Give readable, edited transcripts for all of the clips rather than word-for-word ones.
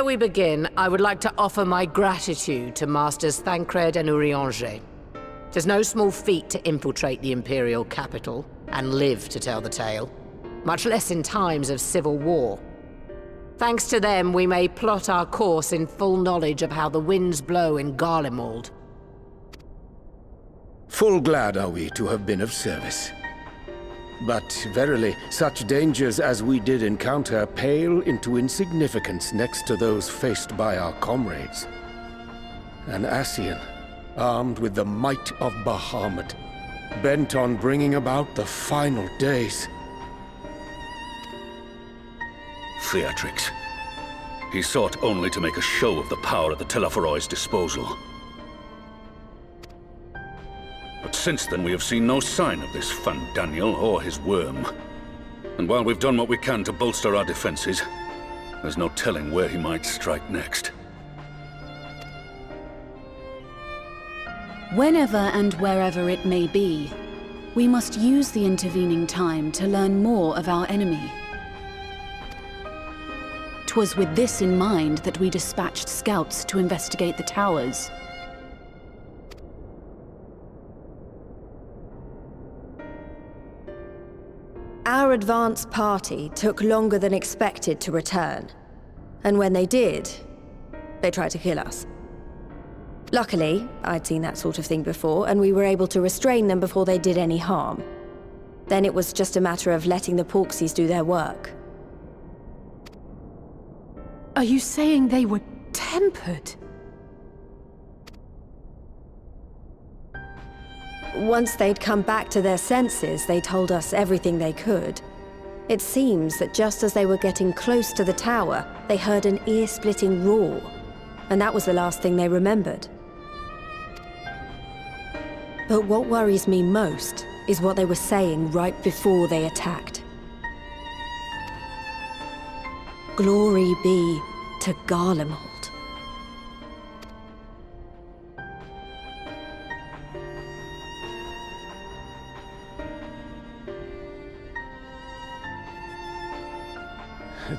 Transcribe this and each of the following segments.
we begin, I would like to offer my gratitude to Masters Thancred and Urianger. It is no small feat to infiltrate the Imperial capital and live to tell the tale, much less in times of civil war. Thanks to them, we may plot our course in full knowledge of how the winds blow in Garlemald. Full glad are we to have been of service. But verily, such dangers as we did encounter pale into insignificance next to those faced by our comrades. An Ascian, armed with the might of Bahamut, bent on bringing about the final days. Theatrics. He sought only to make a show of the power at the Telophoroid's disposal. But since then we have seen no sign of this Fandaniel or his worm. And while we've done what we can to bolster our defenses, there's no telling where he might strike next. Whenever and wherever it may be, we must use the intervening time to learn more of our enemy. 'Twas with this in mind that we dispatched scouts to investigate the towers. Our advance party took longer than expected to return. And when they did, they tried to kill us. Luckily, I'd seen that sort of thing before, and we were able to restrain them before they did any harm. Then it was just a matter of letting the Porksies do their work. Are you saying they were tempered? Once they'd come back to their senses, they told us everything they could. It seems that just as they were getting close to the tower, they heard an ear-splitting roar. And that was the last thing they remembered. But what worries me most is what they were saying right before they attacked. Glory be to Garlemald.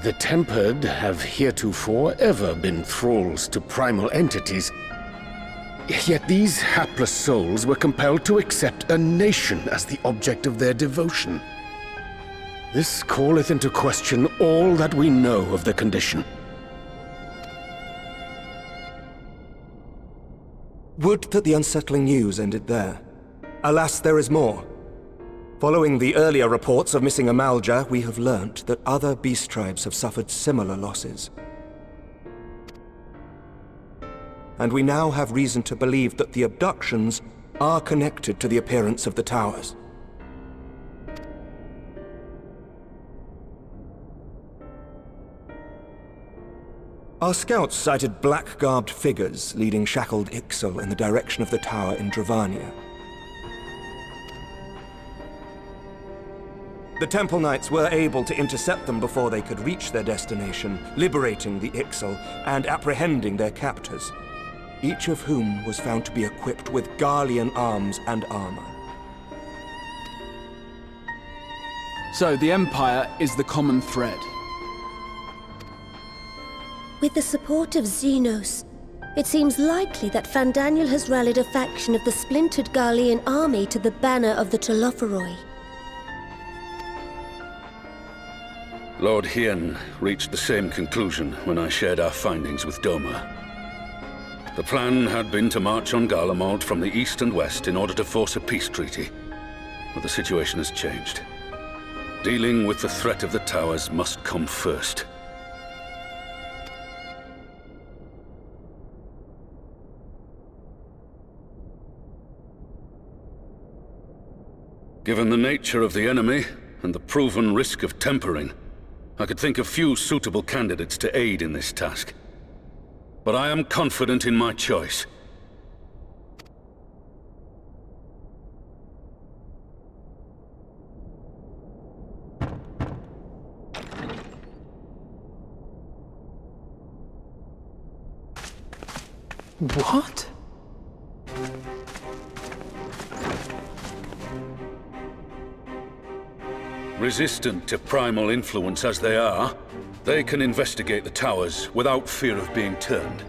The Tempered have heretofore ever been thralls to primal entities. Yet these hapless souls were compelled to accept a nation as the object of their devotion. This calleth into question all that we know of the condition. Would that the unsettling news ended there. Alas, there is more. Following the earlier reports of missing Amalja, we have learnt that other beast tribes have suffered similar losses. And we now have reason to believe that the abductions are connected to the appearance of the towers. Our scouts sighted black-garbed figures leading shackled Ixal in the direction of the tower in Dravania. The Temple Knights were able to intercept them before they could reach their destination, liberating the Ixal and apprehending their captors, each of whom was found to be equipped with Garlean arms and armor. So the Empire is the common thread. With the support of Xenos, it seems likely that Fandaniel has rallied a faction of the splintered Garlean army to the banner of the Telophoroi. Lord Hien reached the same conclusion when I shared our findings with Doma. The plan had been to march on Garlemald from the east and west in order to force a peace treaty. But the situation has changed. Dealing with the threat of the towers must come first. Given the nature of the enemy and the proven risk of tempering, I could think of few suitable candidates to aid in this task. But I am confident in my choice. What? Resistant to primal influence as they are, they can investigate the towers without fear of being turned.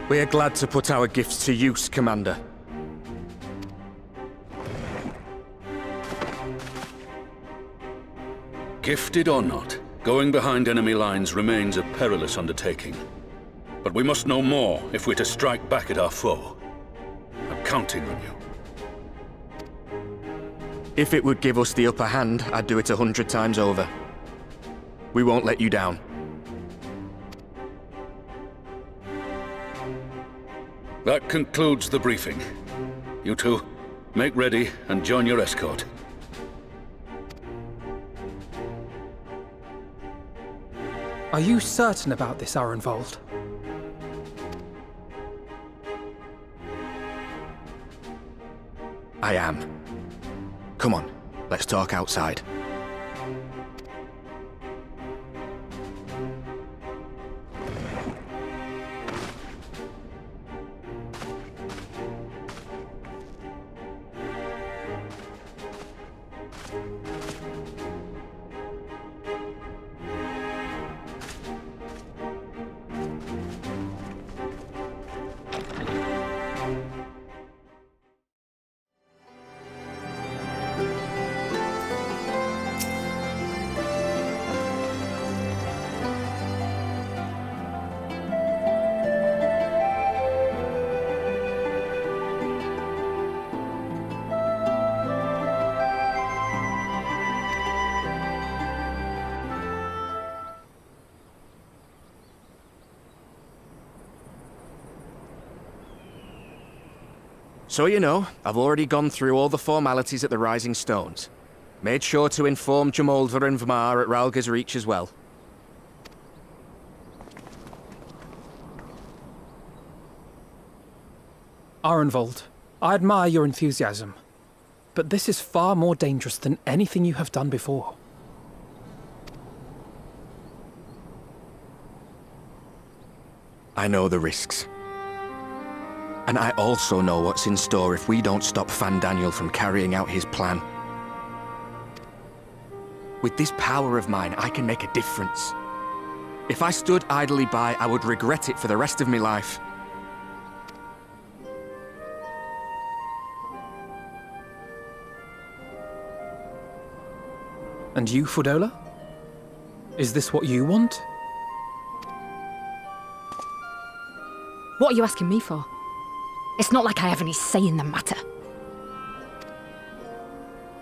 We are glad to put our gifts to use, Commander. Gifted or not, going behind enemy lines remains a perilous undertaking. But we must know more if we're to strike back at our foe. I'm counting on you. If it would give us the upper hand, I'd do it 100 times over. We won't let you down. That concludes the briefing. You two, make ready and join your escort. Are you certain about this, Arenvold? I am. Come on, let's talk outside. So you know, I've already gone through all the formalities at the Rising Stones. Made sure to inform Jamoldva and Vmar at Ralga's Reach as well. Arenvold, I admire your enthusiasm, but this is far more dangerous than anything you have done before. I know the risks. And I also know what's in store if we don't stop Fandaniel from carrying out his plan. With this power of mine, I can make a difference. If I stood idly by, I would regret it for the rest of my life. And you, Fudola? Is this what you want? What are you asking me for? It's not like I have any say in the matter.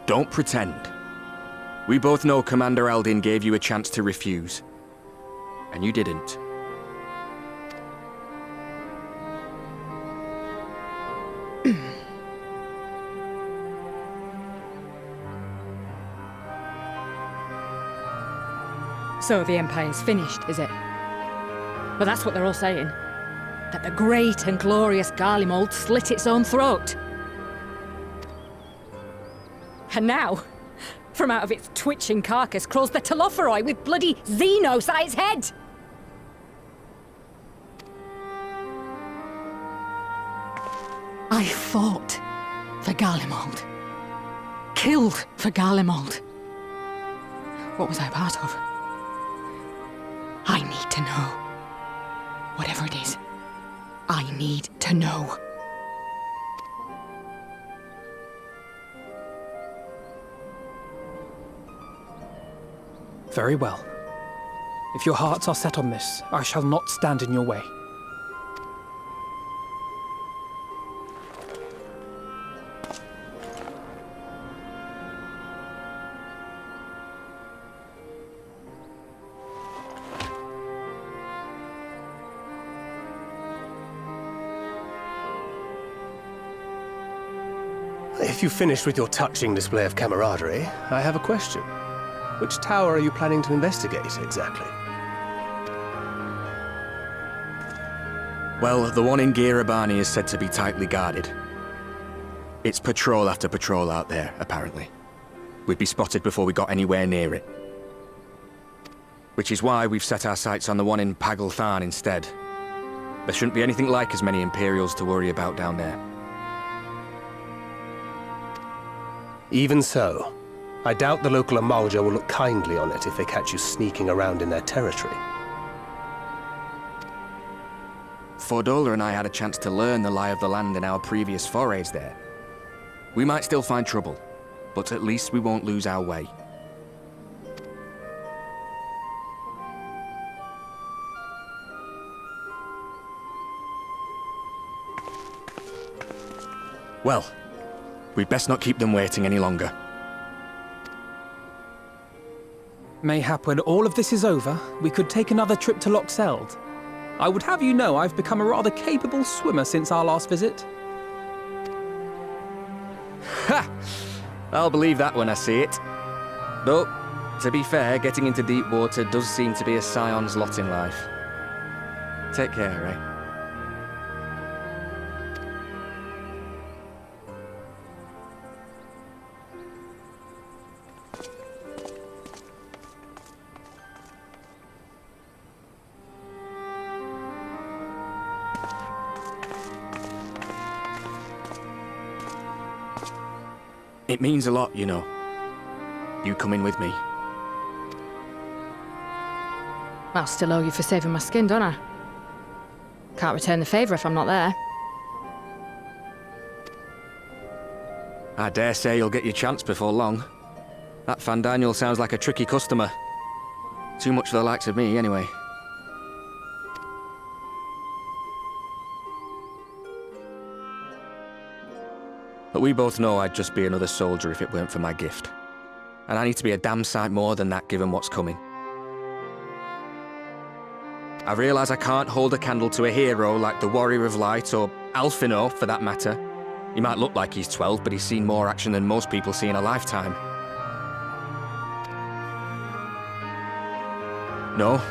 Don't pretend. We both know Commander Eldin gave you a chance to refuse. And you didn't. So the Empire's finished, is it? But that's what they're all saying. That the great and glorious Garlemald slit its own throat. And now, from out of its twitching carcass crawls the Telophoroi with bloody Xenos at its head! I fought for Garlemald. Killed for Garlemald. What was I a part of? I need to know. Whatever it is, I need to know. Very well. If your hearts are set on this, I shall not stand in your way. If you've finished with your touching display of camaraderie, I have a question. Which tower are you planning to investigate, exactly? Well, the one in Girabani is said to be tightly guarded. It's patrol after patrol out there, apparently. We'd be spotted before we got anywhere near it. Which is why we've set our sights on the one in Pagalthan instead. There shouldn't be anything like as many Imperials to worry about down there. Even so, I doubt the local Amalja will look kindly on it if they catch you sneaking around in their territory. Fordola and I had a chance to learn the lie of the land in our previous forays there. We might still find trouble, but at least we won't lose our way. Well, we'd best not keep them waiting any longer. Mayhap when all of this is over, we could take another trip to Loxeld. I would have you know I've become a rather capable swimmer since our last visit. Ha! I'll believe that when I see it. Though, to be fair, getting into deep water does seem to be a scion's lot in life. Take care, eh? It means a lot, you know. You coming with me. I'll still owe you for saving my skin, don't I? Can't return the favour if I'm not there. I dare say you'll get your chance before long. That Fandaniel sounds like a tricky customer. Too much for the likes of me, anyway. But we both know I'd just be another soldier if it weren't for my gift. And I need to be a damn sight more than that given what's coming. I realise I can't hold a candle to a hero like the Warrior of Light, or Alphino for that matter. He might look like he's 12, but he's seen more action than most people see in a lifetime. No,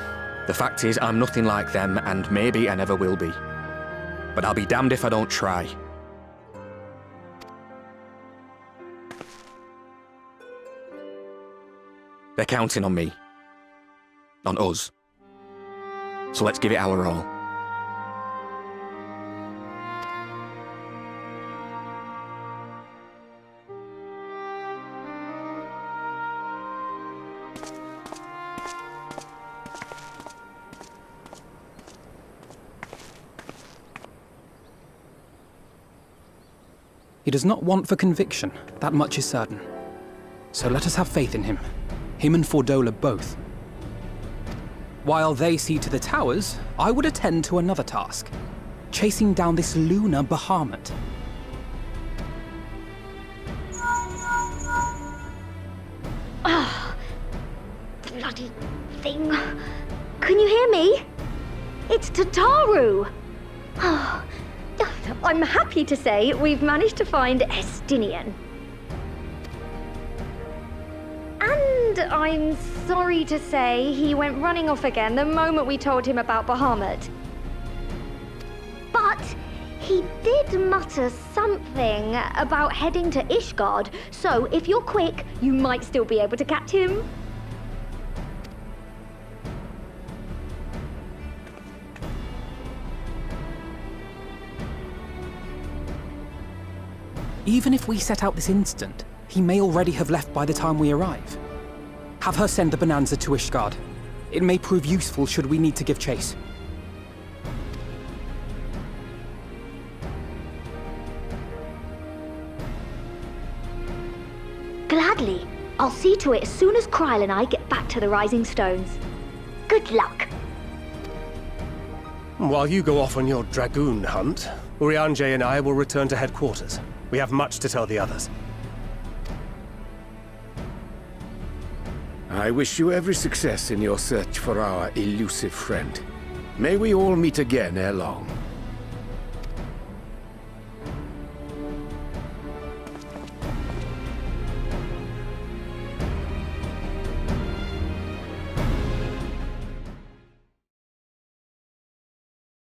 the fact is I'm nothing like them, and maybe I never will be. But I'll be damned if I don't try. They're counting on me. On us. So let's give it our all. He does not want for conviction, that much is certain. So let us have faith in him. Him and Fordola both. While they see to the towers, I would attend to another task. Chasing down this lunar Bahamut. Oh, bloody thing. Can you hear me? It's Tataru! Oh, I'm happy to say we've managed to find Estinian. And I'm sorry to say he went running off again the moment we told him about Bahamut. But he did mutter something about heading to Ishgard, so if you're quick, you might still be able to catch him. Even if we set out this instant, he may already have left by the time we arrive. Have her send the Bonanza to Ishgard. It may prove useful should we need to give chase. Gladly. I'll see to it as soon as Kryl and I get back to the Rising Stones. Good luck. While you go off on your dragoon hunt, Urianger and I will return to headquarters. We have much to tell the others. I wish you every success in your search for our elusive friend. May we all meet again ere long.